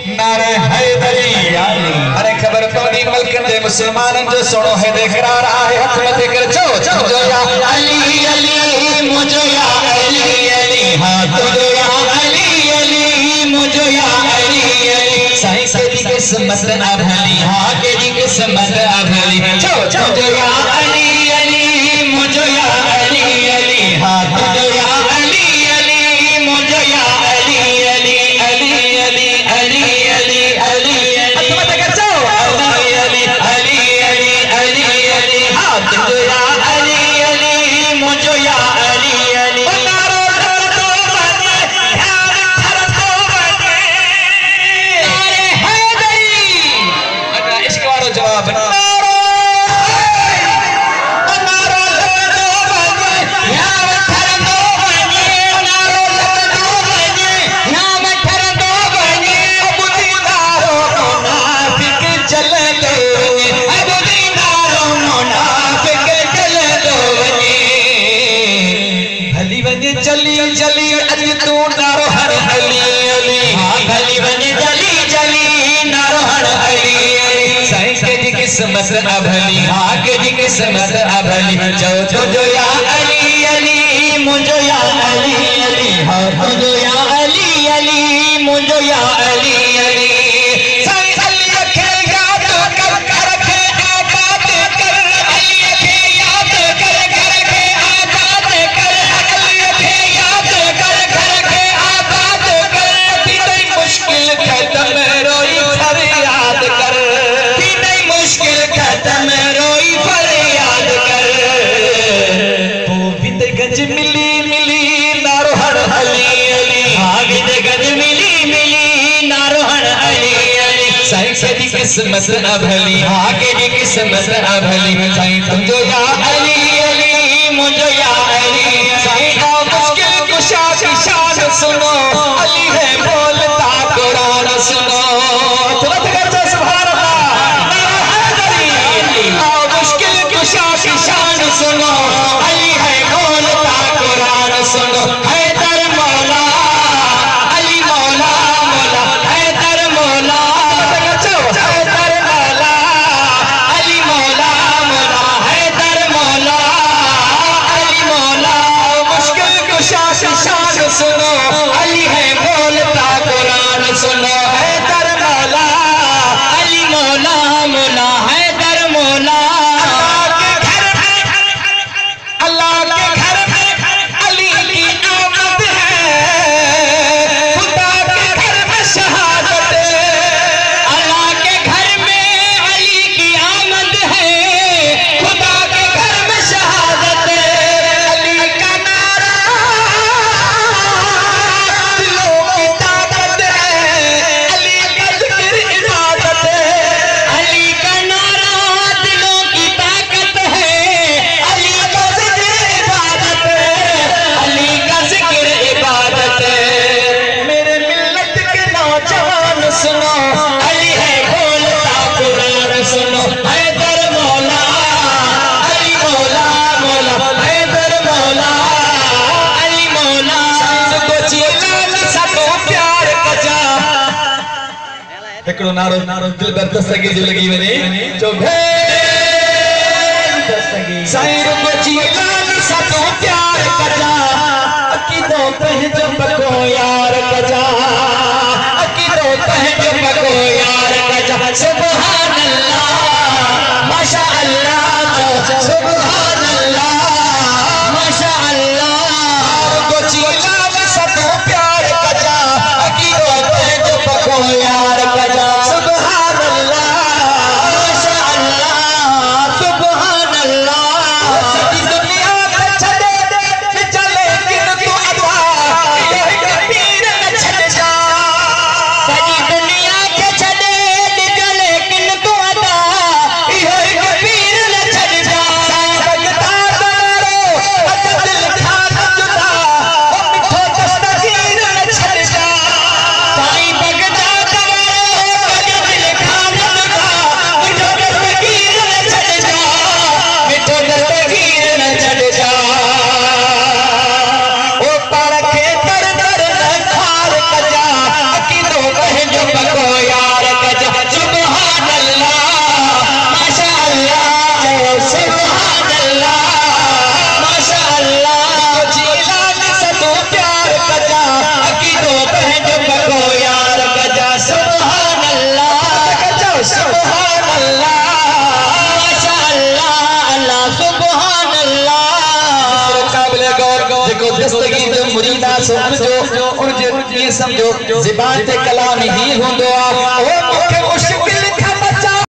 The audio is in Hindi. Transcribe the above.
नारे हैदरी। अरे खबर पौनी मुल्क दे मुसलमान जो सुनो है देखरार आहे हथ मथे कर जो या अली अली मुझो या अली अली हाथ जो या अली अली मुझो या अली अली साईं तेरी किस्मत अभली हां तेरी किस्मत अभली जो या अली अली मुझो या अली अली हाथ जो या अली अली मुझो या अली अली अली अली अली अली अली हाथ मत कर जो अली अली अली अली अली अली हाथ जो या अली अली मुझो या अली अली नारो तो बने ध्यान धर तो बने अरे हैदरी अगर इश्क वाला जवाब ना चली चली अली तू नारो हर अली अली भली बने चली चली नारो हर अली अली साईं के जी किस्मत अभली हां के जी किस्मत अभली जो या अली अली मुझो या अली अली हां मुझो या अली अली मुझो या अली अली साईं अली रखे याद कर रखे आबाद कर अली रखे याद कर घर के आबाद कर अली रखे याद कर घर के आबाद कर तेरी मुश्किल खत्म रोई फरियाद कर तेरी मुश्किल खत्म रोई फरियाद कर वो विदगंज मिली मिली नारो हर अली अली हां विदगंज मिली मिली नारो हर अली अली साईं की किस्मत अभली हां की किस्मत अभली साईं तुझो या अली अली मुझो या अली साईं का मुश्किल कुशा की शान सुनो अली है बोलता कुरान सुनो तुरंत कर दो सुभान अल्लाह हैदरी आओ मुश्किल कुशा की शान सुनो अली है बोलता कुरान सुनो हैदर मौला अली मौला मौला हैदर मौला हैदर मौला अली मौला मौला हैदर मौला अली मौला मुश्किल कुशा की शान सुनो अली है बोलता कुरान सुनो हैदर मौला अली मौला मौला हैदर मौला अल्लाह के घर में अली की आमद है खुदा के घर में शहादत अल्लाह के घर में अली की आमद है खुदा के घर में शहादत अली का नारा दिलों की ताकत है अली का जिक्र इबादत अली का नारा दिलों की ताकत है अली का जिक्र इबादत अली का जिक्र इबादत मेरे मिल्लत के नौजवान सुनो अली है बोलता कुरान सुनो हैदर मौला अली मौला मौला हैदर मौला अली मौला को चिल्ला सबो प्यार कजा एकड़ो नारो नारो दिल बर दस्तगी जिंदगी में जो भे दस्तगी साईं को चिल्ला सबो प्यार कजा अकीदो तह जब को यार कजा अकीदो तह जब को यार कजा सुभान अल्लाह माशा अल्लाह सुभान अल्लाह माशा अल्लाह को चिल्ला सबो प्यार कजा अकीदो तह जब को यार कजा सुभान अल्लाह माशा अल्लाह सुभान अल्लाह सदी दुनिया पे छड़े चले किन तू अदा ये कबीर न छड़ जा सदी दुनिया के छड़े चले किन तू अदा ये कबीर न छड़ जा जो दस्तगीर जो मुरीदा सो उन जो ये समझो ज़बान ते कलाम ही हुंदो आ ओ मूंखे